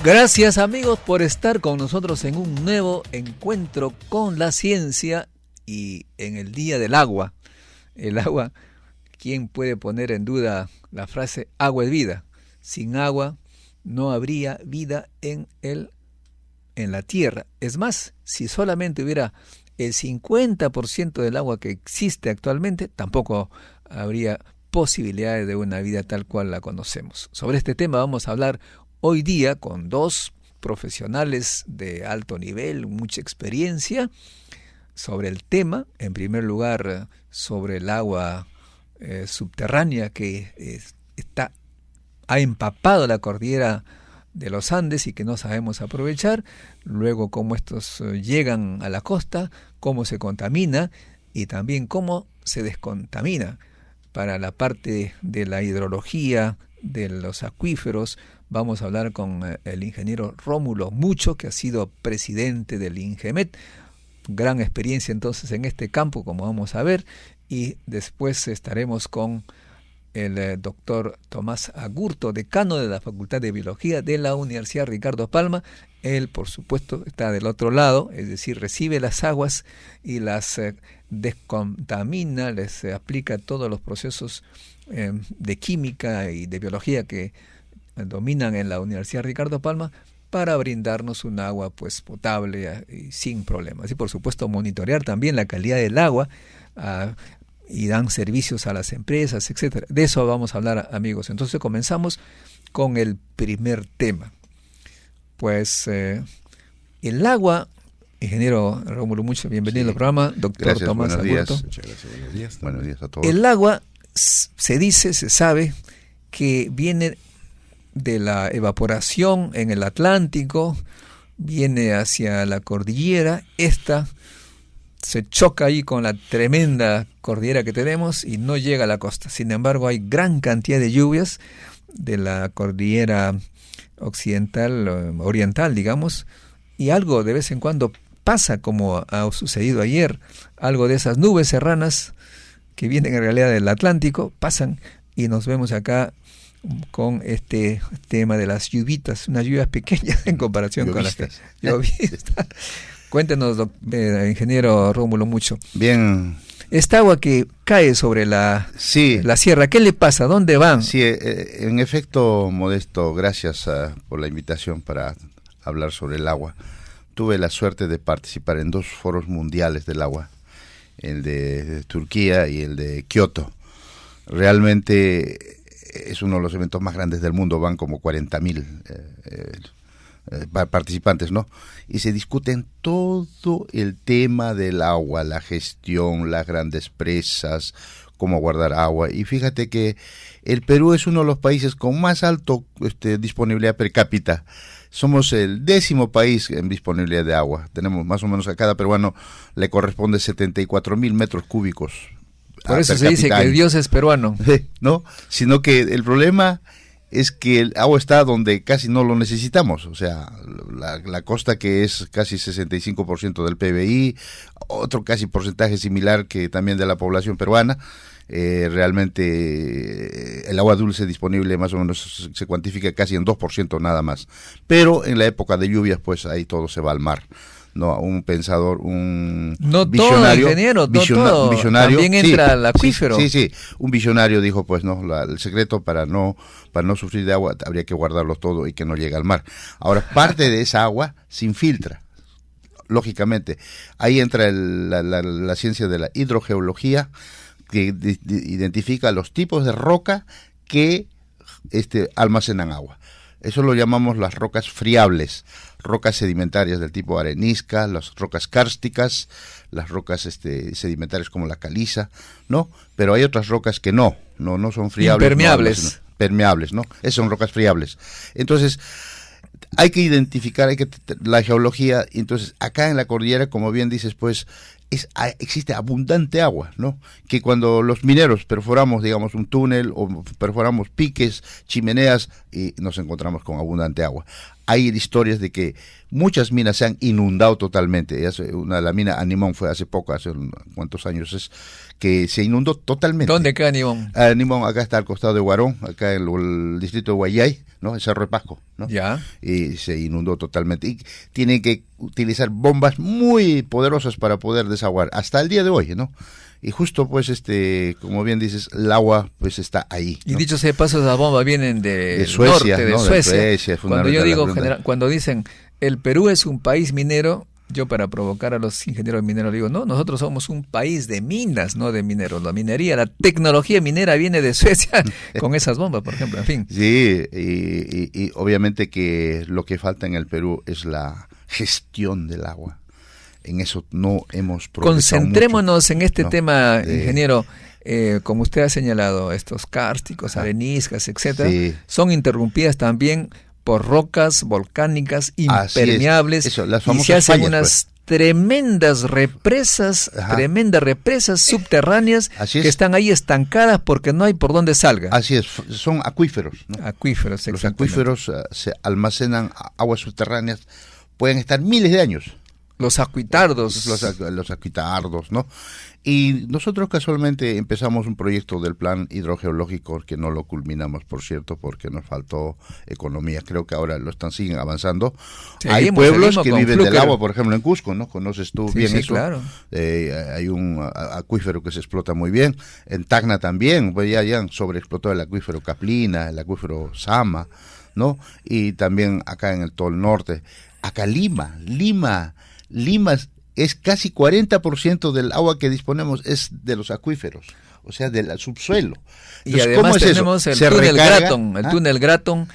Gracias amigos por estar con nosotros en un nuevo encuentro con la ciencia y en el Día del Agua. El agua, ¿quién puede poner en duda la frase agua es vida? Sin agua no habría vida en la tierra. Es más, si solamente hubiera el 50% del agua que existe actualmente, tampoco habría posibilidades de una vida tal cual la conocemos. Sobre este tema vamos a hablar hoy día con dos profesionales de alto nivel, mucha experiencia sobre el tema. En primer lugar, sobre el agua subterránea que ha empapado la cordillera de los Andes y que no sabemos aprovechar. Luego, cómo estos llegan a la costa, cómo se contamina y también cómo se descontamina. Para la parte de la hidrología, de los acuíferos, vamos a hablar con el ingeniero Rómulo Mucho, que ha sido presidente del INGEMET. Gran experiencia entonces en este campo, como vamos a ver. Y después estaremos con el doctor Tomás Agurto, decano de la Facultad de Biología de la Universidad Ricardo Palma. Él, por supuesto, está del otro lado, es decir, recibe las aguas y las descontamina, les aplica todos los procesos de química y de biología que dominan en la Universidad Ricardo Palma para brindarnos un agua pues potable y sin problemas. Y por supuesto monitorear también la calidad del agua y dan servicios a las empresas, etcétera. De eso vamos a hablar, amigos. Entonces comenzamos con el primer tema. Pues el agua, ingeniero Rómulo Mucho, bienvenido al programa. Doctor Gracias, Tomás Agurto. Muchas gracias, buenos días. Buenos días a todos. El agua se sabe que viene de la evaporación en el Atlántico, viene hacia la cordillera, esta se choca ahí con la tremenda cordillera que tenemos y no llega a la costa. Sin embargo, hay gran cantidad de lluvias de la cordillera oriental, digamos, y algo de vez en cuando pasa, como ha sucedido ayer, algo de esas nubes serranas que vienen en realidad del Atlántico, pasan y nos vemos acá con este tema de las lluvitas, unas lluvias pequeñas en comparación con las lluvias. Cuéntenos, ingeniero Rómulo Mucho. Bien. Esta agua que cae sobre la sierra, ¿qué le pasa? ¿Dónde van? Sí, en efecto, Modesto, gracias por la invitación para hablar sobre el agua. Tuve la suerte de participar en 2 foros mundiales del agua, el de Turquía y el de Kioto. Realmente es uno de los eventos más grandes del mundo, van como 40.000 participantes, ¿no? Y se discuten todo el tema del agua, la gestión, las grandes presas, cómo guardar agua. Y fíjate que el Perú es uno de los países con más alto disponibilidad per cápita. Somos el 10º país en disponibilidad de agua. Tenemos más o menos a cada peruano le corresponde 74.000 metros cúbicos. Por eso se dice que Dios es peruano. No, sino que el problema es que el agua está donde casi no lo necesitamos. O sea, la costa, que es casi 65% del PBI, otro casi porcentaje similar que también de la población peruana. Realmente el agua dulce disponible más o menos se cuantifica casi en 2% nada más. Pero en la época de lluvias, pues ahí todo se va al mar. No, un pensador, un visionario, ingeniero, un visionario, también entra al acuífero. Sí, un visionario dijo, pues no, el secreto para no sufrir de agua habría que guardarlo todo y que no llegue al mar. Ahora, parte de esa agua se infiltra, lógicamente. Ahí entra la ciencia de la hidrogeología, que identifica los tipos de roca que almacenan agua. Eso lo llamamos las rocas friables, rocas sedimentarias del tipo arenisca, las rocas kársticas, las rocas sedimentarias como la caliza, ¿no? Pero hay otras rocas que no son friables. Impermeables. Permeables, ¿no? Esas son rocas friables. Entonces, hay que identificar la geología. Entonces, acá en la cordillera, como bien dices, pues existe abundante agua, ¿no? Que cuando los mineros perforamos, digamos, un túnel o perforamos piques, chimeneas, y nos encontramos con abundante agua. hay historias de que muchas minas se han inundado totalmente. La mina Animón fue hace poco, hace cuántos años es, que se inundó totalmente. ¿Dónde queda Animón? Animón acá está al costado de Huarón, acá en el distrito de Guayay, ¿no? El Cerro de Pasco, ¿no? Ya. Y se inundó totalmente. Y tienen que utilizar bombas muy poderosas para poder desaguar, hasta el día de hoy, ¿no? Y justo pues como bien dices, el agua pues está ahí, ¿no? Y dicho sea de paso, esas bombas vienen de Suecia, norte, de ¿no? Suecia. De Suecia, Cuando yo digo, cuando dicen el Perú es un país minero, yo para provocar a los ingenieros mineros digo, no, nosotros somos un país de minas, no de mineros. La minería, la tecnología minera viene de Suecia con esas bombas, por ejemplo, en fin. Sí, y obviamente que lo que falta en el Perú es la gestión del agua. En eso no hemos progresado Concentrémonos mucho, en este ¿no? tema, ingeniero. Como usted ha señalado, estos kársticos, areniscas, etcétera, sí, son interrumpidas también por rocas volcánicas impermeables. Eso, las y se hacen fallas, unas tremendas represas subterráneas que están ahí estancadas porque no hay por dónde salga. Así es, son acuíferos, ¿no? Acuíferos, los acuíferos se almacenan aguas subterráneas, pueden estar miles de años. Los acuitardos. Los acuitardos, ¿no? Y nosotros casualmente empezamos un proyecto del plan hidrogeológico que no lo culminamos, por cierto, porque nos faltó economía. Creo que ahora siguen avanzando. Hay pueblos que viven del agua, por ejemplo, en Cusco, ¿no? Conoces tú bien eso. Claro. Hay un acuífero que se explota muy bien. En Tacna también, pues ya han sobreexplotado el acuífero Caplina, el acuífero Sama, ¿no? Y también acá en todo el norte. Acá Lima es casi 40% del agua que disponemos es de los acuíferos, o sea, del subsuelo. Entonces, y además tenemos el túnel Gratón,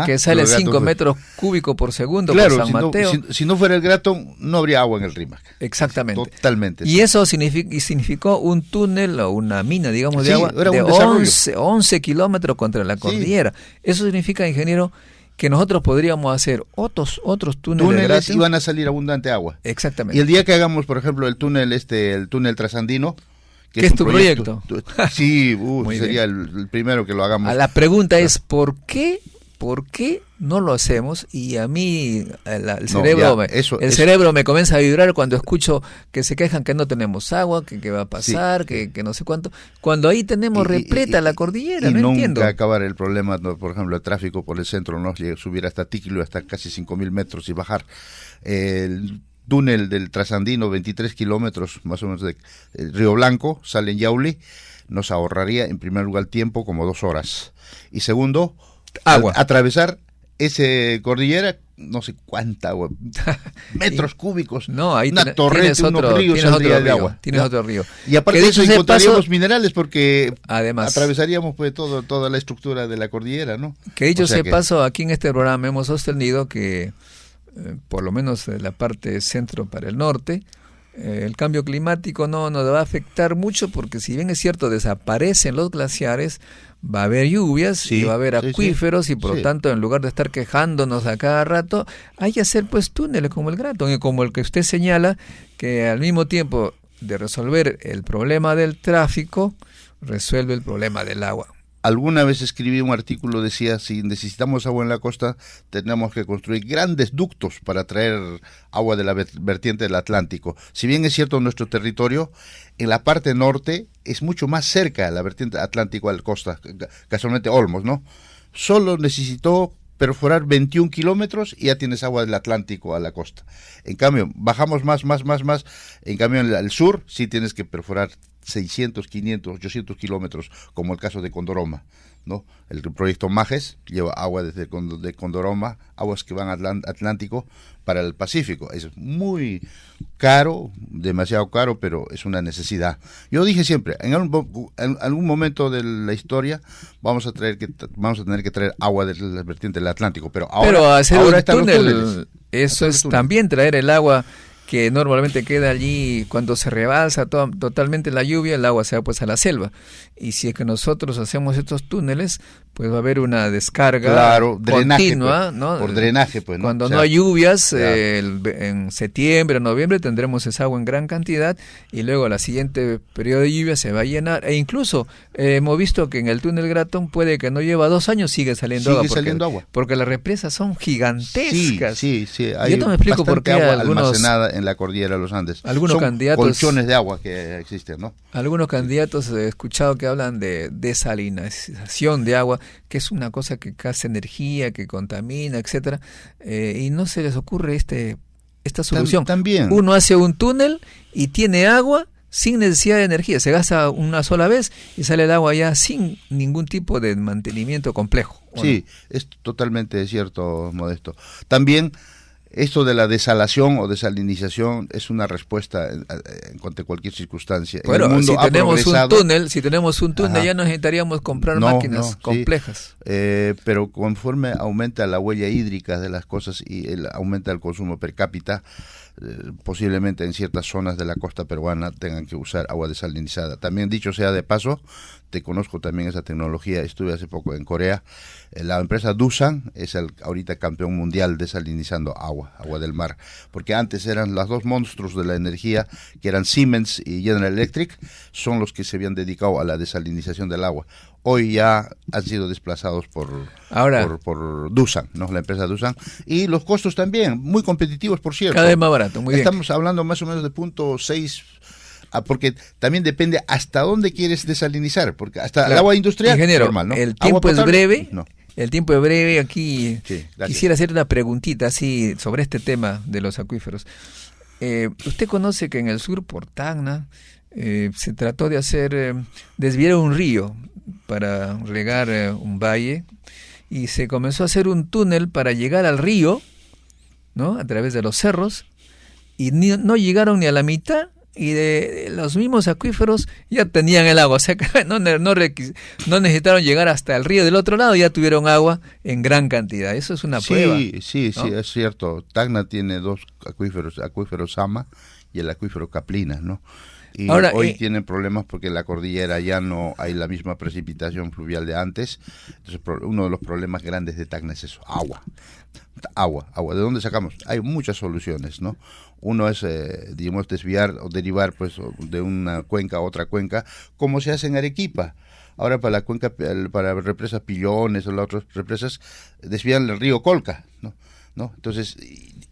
que sale 5 metros cúbicos por segundo por San Mateo. Si no fuera el Gratón, no habría agua en el Rímac. Exactamente. Totalmente. Y eso significó un túnel o una mina, digamos, de agua de 11 kilómetros contra la cordillera. Eso significa, ingeniero, que nosotros podríamos hacer otros túneles y van a salir abundante agua. Exactamente. Y el día que hagamos, por ejemplo, el túnel trasandino, que es tu proyecto. Sí, sería el primero que lo hagamos. La pregunta es ¿por qué no lo hacemos? Y a mí el cerebro me comienza a vibrar cuando escucho que se quejan que no tenemos agua, que va a pasar, que no sé cuánto, cuando ahí tenemos repleta la cordillera. No entiendo. Nunca acabar el problema, por ejemplo, el tráfico por el centro, no subir hasta Ticlo, hasta casi 5.000 metros y bajar. El túnel del Trasandino, 23 kilómetros más o menos de Río Blanco, sale en Yauli, nos ahorraría en primer lugar tiempo como 2 horas. Y segundo, agua. Atravesar ese cordillera, no sé cuánta agua, metros cúbicos, no, ahí una torrente, unos ríos de agua. Tienes otro río. Y aparte de eso encontraríamos minerales porque además atravesaríamos pues toda la estructura de la cordillera, ¿no? Que dicho sea paso, aquí en este programa hemos sostenido que por lo menos de la parte centro para el norte, el cambio climático no nos va a afectar mucho porque si bien es cierto desaparecen los glaciares, va a haber lluvias y va a haber acuíferos y por lo tanto en lugar de estar quejándonos a cada rato hay que hacer pues túneles como el Gratón y como el que usted señala, que al mismo tiempo de resolver el problema del tráfico resuelve el problema del agua. Alguna vez escribí un artículo, decía, si necesitamos agua en la costa, tenemos que construir grandes ductos para traer agua de la vertiente del Atlántico. Si bien es cierto nuestro territorio, en la parte norte es mucho más cerca a la vertiente Atlántico a la costa, casualmente Olmos, ¿no? Solo necesitó perforar 21 kilómetros y ya tienes agua del Atlántico a la costa. En cambio, bajamos más, en cambio en el sur sí tienes que perforar 600, 500, 800 kilómetros, como el caso de Condoroma, ¿no? El proyecto Majes lleva agua de Condoroma, aguas que van al Atlántico para el Pacífico. Es muy caro, demasiado caro, pero es una necesidad. Yo dije siempre, en algún momento de la historia vamos a tener que traer agua de la vertiente del Atlántico, pero ahora hacer ahora un túnel, eso es también traer el agua que normalmente queda allí cuando se rebalsa totalmente la lluvia, el agua se va pues a la selva. Y si es que nosotros hacemos estos túneles, pues va a haber una descarga continua, pues, ¿no? Por drenaje, pues, ¿no? Cuando no hay lluvias, claro. En septiembre, noviembre tendremos esa agua en gran cantidad y luego la siguiente periodo de lluvia se va a llenar. E incluso hemos visto que en el túnel Gratón puede que no lleva 2 años, sigue saliendo agua. Porque las represas son gigantescas. Sí. Yo no me explico por qué agua algunos, almacenada en la cordillera de los Andes. Algunos son candidatos, colchones de agua que existen, ¿no? Algunos candidatos he escuchado que hablan de desalinización de agua, que es una cosa que gasta energía, que contamina, etcétera, y no se les ocurre esta solución. También. Uno hace un túnel y tiene agua sin necesidad de energía, se gasta una sola vez y sale el agua ya sin ningún tipo de mantenimiento complejo. Sí, no? Es totalmente cierto, Modesto. También esto de la desalación o desalinización es una respuesta ante cualquier circunstancia. Bueno, el mundo si tenemos un túnel ya no necesitaríamos comprar máquinas complejas. Sí, pero conforme aumenta la huella hídrica de las cosas y aumenta el consumo per cápita, posiblemente en ciertas zonas de la costa peruana tengan que usar agua desalinizada. También, dicho sea de paso, te conozco también esa tecnología, estuve hace poco en Corea. La empresa Doosan es ahorita campeón mundial desalinizando agua del mar, porque antes eran los dos monstruos de la energía, que eran Siemens y General Electric, son los que se habían dedicado a la desalinización del agua. Hoy ya han sido desplazados por Doosan, ¿no? La empresa Doosan, y los costos también, muy competitivos, por cierto. Cada vez más barato, muy bien. Estamos hablando más o menos de 0.6, porque también depende hasta dónde quieres desalinizar, porque hasta el agua industrial, ingeniero, normal, ¿no? El tiempo es breve. No. El tiempo es breve aquí. Sí, quisiera hacer una preguntita así sobre este tema de los acuíferos. Usted conoce que en el sur, por Tacna, se trató de hacer desviar un río para regar un valle, y se comenzó a hacer un túnel para llegar al río, ¿no? A través de los cerros, y no llegaron ni a la mitad, y de los mismos acuíferos ya tenían el agua, o sea que no necesitaron llegar hasta el río del otro lado, ya tuvieron agua en gran cantidad. Eso es una prueba. Sí, ¿no? Es cierto. Tacna tiene 2 acuífero Sama y el acuífero Caplina, ¿no? Y ahora, hoy tienen problemas porque en la cordillera ya no hay la misma precipitación fluvial de antes. Entonces, uno de los problemas grandes de Tacna es eso, agua. ¿De dónde sacamos? Hay muchas soluciones, ¿no? Uno es, digamos, desviar o derivar pues de una cuenca a otra cuenca, como se hace en Arequipa. Ahora para la cuenca, para represas Pillones o las otras represas, desvían el río Colca, ¿no? Entonces,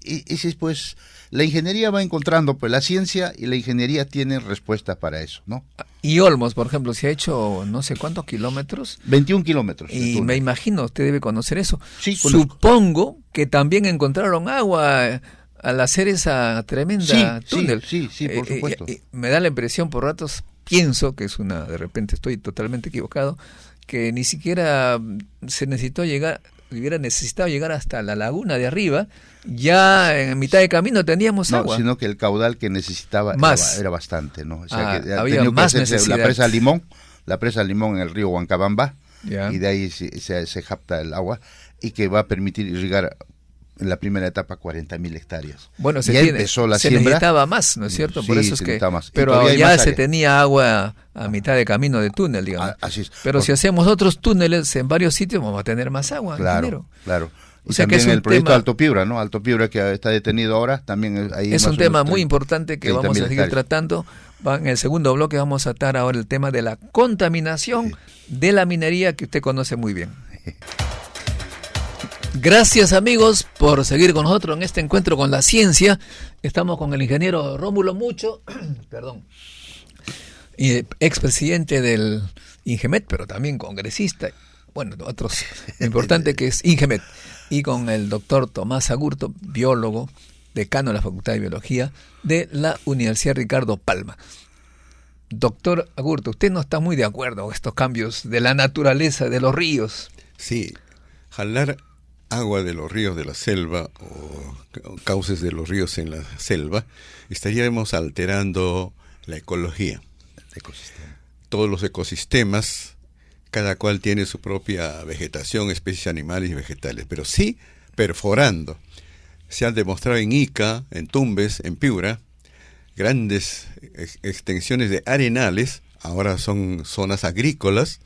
ese es pues, la ingeniería va encontrando, pues la ciencia y la ingeniería tienen respuesta para eso, ¿no? Y Olmos, por ejemplo, se ha hecho no sé cuántos kilómetros. 21 kilómetros. Y me imagino, usted debe conocer eso. Sí, supongo que también encontraron agua al hacer esa tremenda túnel. Sí, por supuesto. Me da la impresión, por ratos, pienso que es de repente estoy totalmente equivocado, que ni siquiera hubiera necesitado llegar hasta la laguna de arriba, ya en mitad de camino teníamos agua. No, sino que el caudal que necesitaba era bastante, ¿no? O sea, que había más necesidad. La presa Limón en el río Huancabamba, ya. Y de ahí se capta el agua y que va a permitir irrigar en la primera etapa 40.000 hectáreas. Bueno, se siembra. Necesitaba más, ¿no es cierto? Sí, por eso es que más. Pero ya se tenía agua a mitad de camino de túnel, digamos. Así es. Pero si hacemos otros túneles en varios sitios, vamos a tener más agua. Claro. O sea, también que es el proyecto Alto Piura, ¿no? Alto Piura, que está detenido ahora, también ahí es un tema muy importante que vamos a seguir tratando. En el segundo bloque vamos a tratar ahora el tema de la contaminación de la minería, que usted conoce muy bien. Gracias, amigos, por seguir con nosotros en este encuentro con la ciencia. Estamos con el ingeniero Rómulo Mucho, expresidente del Ingemet, pero también congresista, otros importante que es Ingemet, y con el doctor Tomás Agurto, biólogo, decano de la Facultad de Biología de la Universidad Ricardo Palma. Doctor Agurto, usted no está muy de acuerdo con estos cambios de la naturaleza de los ríos. Sí, jalar agua de los ríos de la selva o cauces de los ríos en la selva, estaríamos alterando la ecología. Todos los ecosistemas, cada cual tiene su propia vegetación, especies animales y vegetales, pero sí perforando. se han demostrado en Ica, en Tumbes, en Piura, grandes extensiones de arenales, ahora son zonas agrícolas.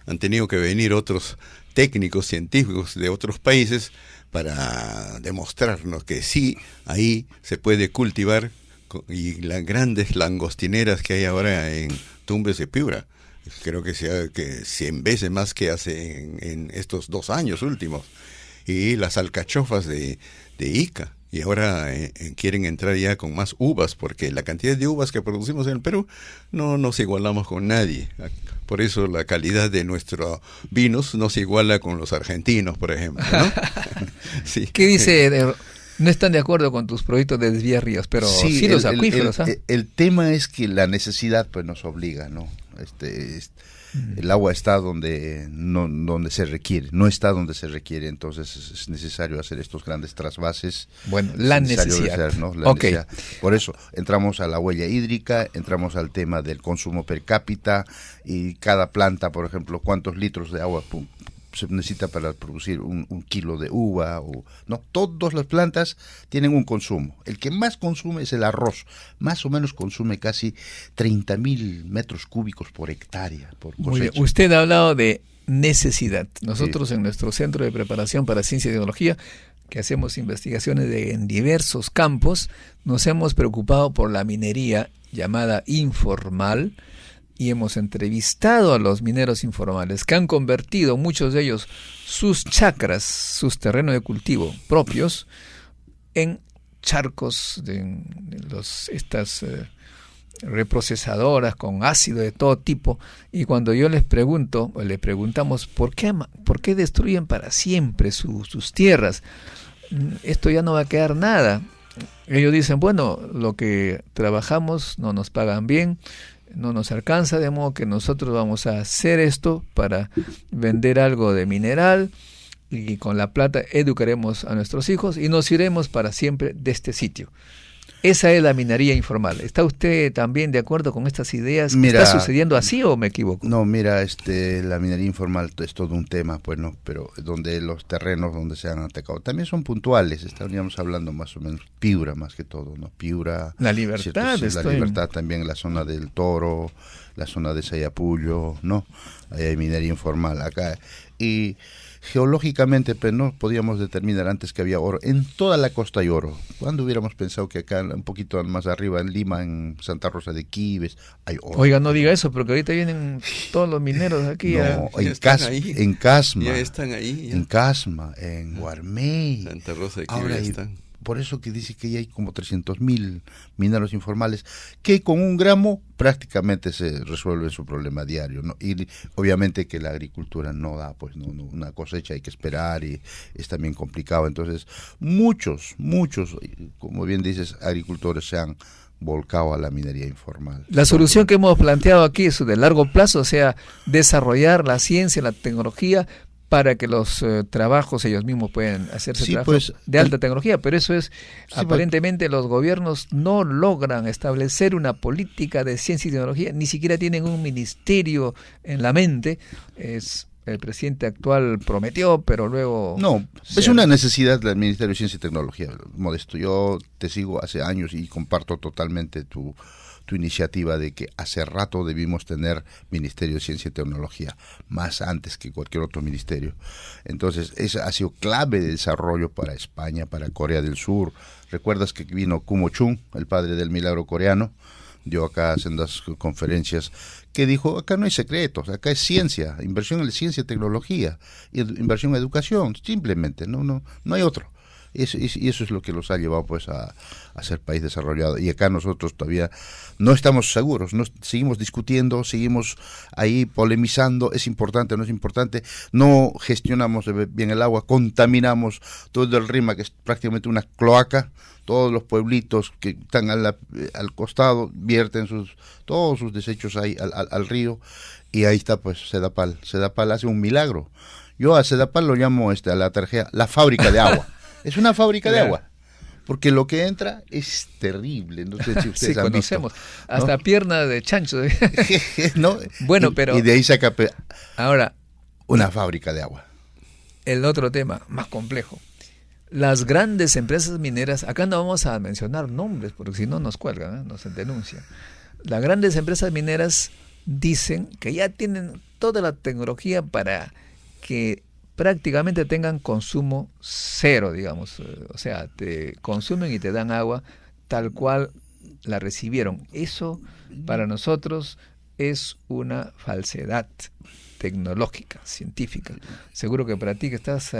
Han tenido que venir otros técnicos, científicos de otros países para demostrarnos que sí, ahí se puede cultivar, y las grandes langostineras que hay ahora en Tumbes de Piura, creo que sea que 100 veces más que hace en estos 2 años últimos, y las alcachofas de Ica. Y ahora quieren entrar ya con más uvas, porque la cantidad de uvas que producimos en el Perú no nos igualamos con nadie. Por eso la calidad de nuestros vinos no se iguala con los argentinos, por ejemplo, ¿no? Sí. ¿Qué dice? No están de acuerdo con tus proyectos de desviar ríos, pero sí los acuíferos. El tema es que la necesidad pues nos obliga, ¿no? El agua está donde se requiere, no está donde se requiere, entonces es necesario hacer estos grandes trasvases. Bueno, la necesidad. Necesidad. Por eso entramos a la huella hídrica, entramos al tema del consumo per cápita, y cada planta, por ejemplo, cuántos litros de agua se necesita para producir un kilo de uva, no, todas las plantas tienen un consumo. El que más consume es el arroz, más o menos consume casi 30.000 metros cúbicos por hectárea, por cosecha. Muy bien. Usted ha hablado de necesidad. Nosotros en nuestro Centro de Preparación para Ciencia y Tecnología, que hacemos investigaciones en diversos campos, nos hemos preocupado por la minería llamada informal, y hemos entrevistado a los mineros informales que han convertido, muchos de ellos, sus chacras, sus terrenos de cultivo propios, en charcos de estas reprocesadoras con ácido de todo tipo. Y cuando yo les pregunto, o le preguntamos ¿por qué destruyen para siempre sus tierras? Esto ya no va a quedar nada. Ellos dicen, bueno, lo que trabajamos no nos pagan bien, no nos alcanza, de modo que nosotros vamos a hacer esto para vender algo de mineral, y con la plata educaremos a nuestros hijos y nos iremos para siempre de este sitio. Esa es la minería informal. ¿Está usted también de acuerdo con estas ideas? Mira, ¿está sucediendo así o me equivoco? No, mira, la minería informal es todo un tema, pues no, pero donde los terrenos donde se han atacado también son puntuales. Estaríamos hablando más o menos Piura más que todo, ¿no? Piura, La Libertad, la Libertad también, la zona del Toro, la zona de Sayapuyo, ¿no? Ahí hay minería informal acá. Y geológicamente, pues no podíamos determinar antes que había oro. En toda la costa hay oro. ¿Cuándo hubiéramos pensado que acá un poquito más arriba, en Lima, en Santa Rosa de Quibes, hay oro? Oiga, no diga eso, porque ahorita vienen todos los mineros aquí. No, en Casma. Ya están ahí. Ya. En Casma, en Guarmey. Santa Rosa de Quibes están. Por eso que dice que ya hay como 300.000 mineros informales que con 1 gramo prácticamente se resuelve su problema diario, ¿no? Y obviamente que la agricultura no da, pues no, una cosecha hay que esperar y es también complicado. Entonces muchos, como bien dices, agricultores se han volcado a la minería informal. La solución que hemos planteado aquí es de largo plazo, o sea, desarrollar la ciencia, la tecnología, para que los trabajos ellos mismos puedan hacerse trabajos de alta tecnología, pero eso es, aparentemente los gobiernos no logran establecer una política de ciencia y tecnología, ni siquiera tienen un ministerio en la mente. El presidente actual prometió, pero luego... No, es una necesidad del Ministerio de Ciencia y Tecnología, Modesto. Yo te sigo hace años y comparto totalmente tu iniciativa de que hace rato debimos tener Ministerio de Ciencia y Tecnología, más antes que cualquier otro ministerio. Entonces, eso ha sido clave de desarrollo para España, para Corea del Sur. ¿Recuerdas que vino Kumo Chung, el padre del milagro coreano? Dio acá sendas conferencias que dijo, acá no hay secretos, acá es ciencia, inversión en ciencia y tecnología, inversión en educación, simplemente, no hay otro. Y eso es lo que los ha llevado pues a ser país desarrollado. Y acá nosotros todavía no estamos seguros, seguimos discutiendo, seguimos ahí polemizando, es importante, no es importante, no gestionamos bien el agua, contaminamos todo el Rima, que es prácticamente una cloaca. Todos los pueblitos que están al costado vierten todos sus desechos ahí al río, y ahí está pues Sedapal. Sedapal hace un milagro. Yo a Sedapal lo llamo a la tarjeta la fábrica de agua. Es una fábrica de agua, porque lo que entra es terrible. No sé si ustedes han conocemos visto, hasta ¿no? Pierna de chancho. ¿No? Bueno, pero y de ahí saca ahora una fábrica de agua. El otro tema más complejo. Las grandes empresas mineras, acá no vamos a mencionar nombres, porque si no nos cuelgan, nos denuncian. Las grandes empresas mineras dicen que ya tienen toda la tecnología para que prácticamente tengan consumo cero, digamos. O sea, te consumen y te dan agua tal cual la recibieron. Eso para nosotros es una falsedad tecnológica, científica. Seguro que para ti que estás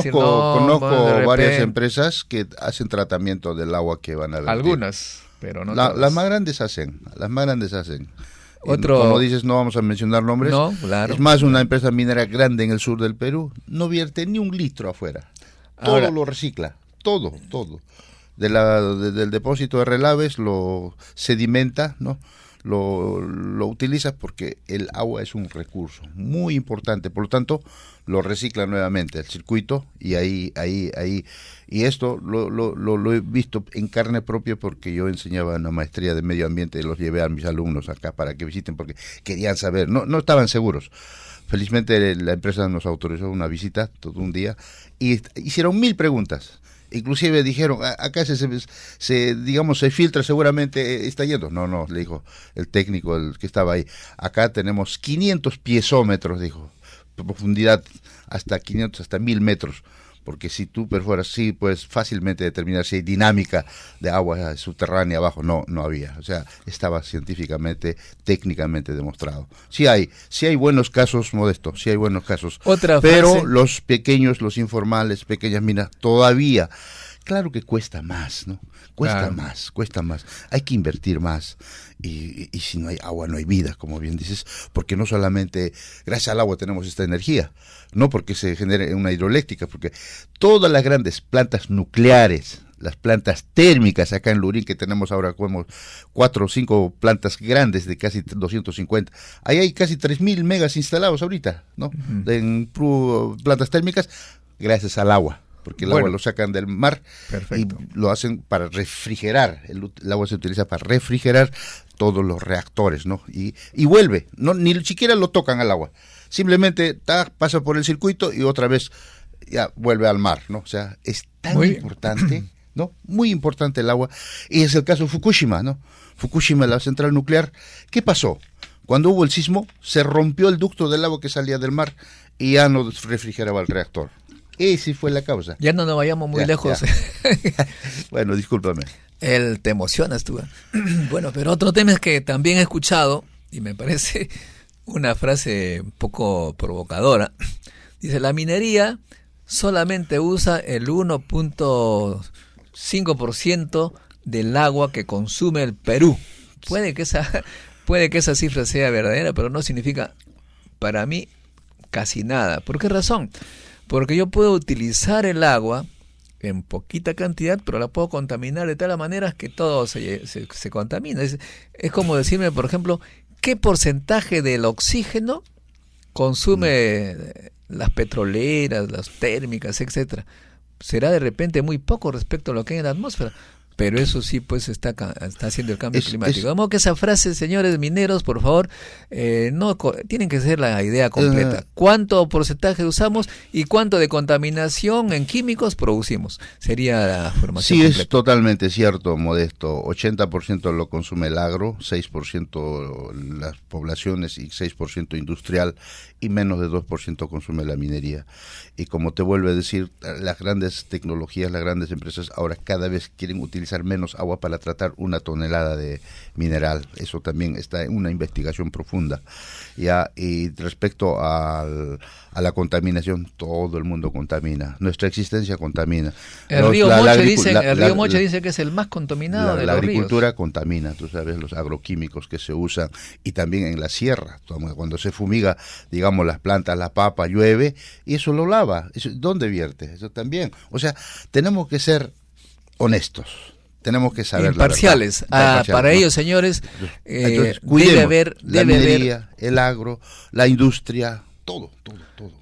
conozco varias empresas que hacen tratamiento del agua que van a vertir. Algunas, pero no todas. Las más grandes hacen. Como dices, no vamos a mencionar nombres. No, claro. Es más, una empresa minera grande en el sur del Perú no vierte ni un litro afuera. Todo lo recicla, todo. Del depósito de relaves lo sedimenta, ¿no? Lo utiliza porque el agua es un recurso muy importante, por lo tanto lo recicla nuevamente el circuito y ahí y esto lo he visto en carne propia porque yo enseñaba una maestría de medio ambiente y los llevé a mis alumnos acá para que visiten porque querían saber, no estaban seguros. Felizmente la empresa nos autorizó una visita todo un día y hicieron 1000 preguntas. Inclusive dijeron, acá se filtra, seguramente está yendo. No, le dijo el técnico, el que estaba ahí. Acá tenemos 500 piezómetros, dijo, profundidad hasta 500, hasta 1000 metros. Porque si tú perforas, sí puedes fácilmente determinar si hay dinámica de agua subterránea abajo. No había. O sea, estaba científicamente, técnicamente demostrado. Sí hay buenos casos, Modesto, sí hay buenos casos. Pero los pequeños, los informales, pequeñas minas, todavía, claro que cuesta más, ¿no? Cuesta más. Hay que invertir más. Y si no hay agua, no hay vida, como bien dices, porque no solamente gracias al agua tenemos esta energía, no porque se genere una hidroeléctrica, porque todas las grandes plantas nucleares, las plantas térmicas acá en Lurín, que tenemos ahora como 4 o 5 plantas grandes de casi 250, ahí hay casi 3.000 megas instalados ahorita, ¿no? En plantas térmicas, gracias al agua. Porque el agua lo sacan del mar. Perfecto. Y lo hacen para refrigerar. El agua se utiliza para refrigerar todos los reactores, ¿no? Y vuelve, ni siquiera lo tocan al agua. Simplemente pasa por el circuito y otra vez ya vuelve al mar, ¿no? O sea, es tan importante, ¿no? Muy importante el agua. Y es el caso de Fukushima, ¿no? Fukushima, la central nuclear. ¿Qué pasó? Cuando hubo el sismo, se rompió el ducto del agua que salía del mar y ya no refrigeraba el reactor. Esa fue la causa. Ya no nos vayamos muy lejos. Bueno, discúlpame. Te emocionas tú. Bueno, pero otro tema es que también he escuchado, y me parece una frase un poco provocadora. Dice, la minería solamente usa el 1.5% del agua que consume el Perú. Puede que esa cifra sea verdadera, pero no significa, para mí, casi nada. ¿Por qué razón? Porque yo puedo utilizar el agua en poquita cantidad, pero la puedo contaminar de tal manera que todo se contamina. Es como decirme, por ejemplo, ¿qué porcentaje del oxígeno consume las petroleras, las térmicas, etcétera? Será de repente muy poco respecto a lo que hay en la atmósfera. Pero eso sí, pues está haciendo el cambio climático. Vamos que esa frase, señores mineros, por favor, tienen que ser la idea completa. ¿Cuánto porcentaje usamos y cuánto de contaminación en químicos producimos? Sería la formación completa. Es totalmente cierto, Modesto. 80% lo consume el agro, 6% las poblaciones y 6% industrial, y menos de 2% consume la minería. Y como te vuelvo a decir, las grandes tecnologías, las grandes empresas ahora cada vez quieren utilizar menos agua para tratar 1 tonelada de mineral. Eso también está en una investigación profunda. Y respecto a la contaminación, todo el mundo contamina. Nuestra existencia contamina. El río Moche dice que es el más contaminado de los ríos. La agricultura contamina, tú sabes, los agroquímicos que se usan, y también en la sierra, cuando se fumiga, digamos, las plantas, la papa, llueve, y eso lo lava. ¿Dónde vierte? Eso también. O sea, tenemos que ser honestos. Tenemos que saber imparciales. Para ellos, señores, entonces, debe haber la minería, el agro, la industria, todo.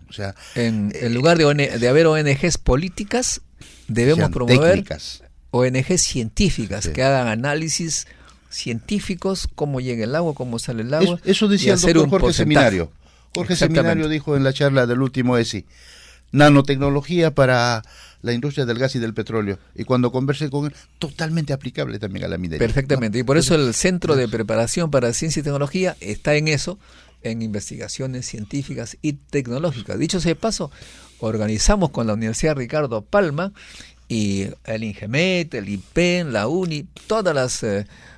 O sea, en lugar de haber ONGs políticas, debemos promover técnicas. ONGs científicas, que hagan análisis científicos, cómo llega el agua, cómo sale el agua. Eso decía el doctor Jorge Seminario. Jorge Seminario dijo en la charla del último ESI, nanotecnología para la industria del gas y del petróleo. Y cuando converse con él, totalmente aplicable también a la minería. Perfectamente. ¿No? Y por eso el Centro de Preparación para Ciencia y Tecnología está en eso, en investigaciones científicas y tecnológicas. Dicho sea de paso, organizamos con la Universidad Ricardo Palma y el INGEMET, el IPEN, la UNI, todas las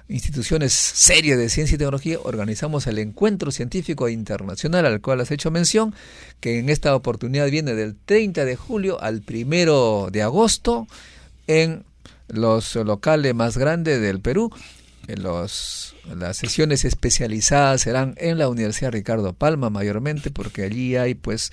instituciones serias de ciencia y tecnología, organizamos el encuentro científico internacional al cual has hecho mención, que en esta oportunidad viene del 30 de julio al 1 de agosto en los locales más grandes del Perú. Las sesiones especializadas serán en la Universidad Ricardo Palma mayormente, porque allí hay pues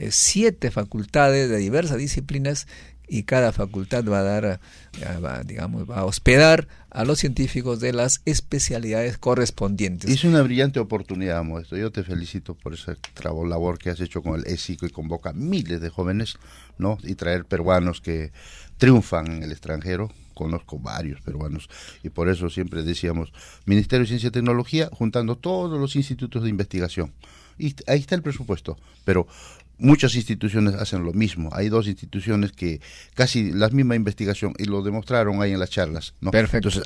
7 facultades de diversas disciplinas y cada facultad va a dar, va a hospedar a los científicos de las especialidades correspondientes. Es una brillante oportunidad, Modesto. Yo te felicito por esa labor que has hecho con el ESICO y convoca miles de jóvenes, ¿no? Y traer peruanos que triunfan en el extranjero. Conozco varios peruanos y por eso siempre decíamos Ministerio de Ciencia y Tecnología juntando todos los institutos de investigación. Y ahí está el presupuesto, pero muchas instituciones hacen lo mismo. Hay 2 instituciones que casi la misma investigación y lo demostraron ahí en las charlas, ¿no? Perfecto. Entonces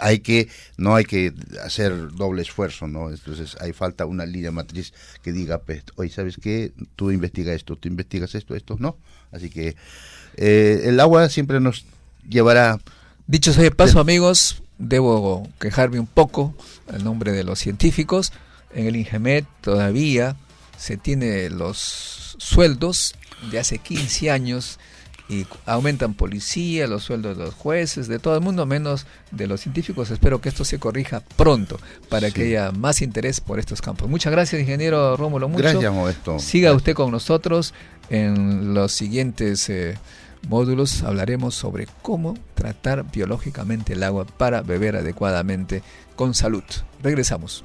no hay que hacer doble esfuerzo, ¿no? Entonces hay falta una línea matriz que diga, pues, oye, ¿sabes qué? Tú investigas esto, tú investigas esto, no. Así que el agua siempre nos llevará. Dicho sea de paso, amigos, debo quejarme un poco en nombre de los científicos. En el INGEMET todavía se tiene los sueldos de hace 15 años y aumentan policía, los sueldos de los jueces, de todo el mundo, menos de los científicos. Espero que esto se corrija pronto para que haya más interés por estos campos. Muchas gracias, ingeniero Rómulo Mucho. Gracias, Modesto. Siga usted con nosotros en los siguientes módulos. Hablaremos sobre cómo tratar biológicamente el agua para beber adecuadamente con salud. Regresamos.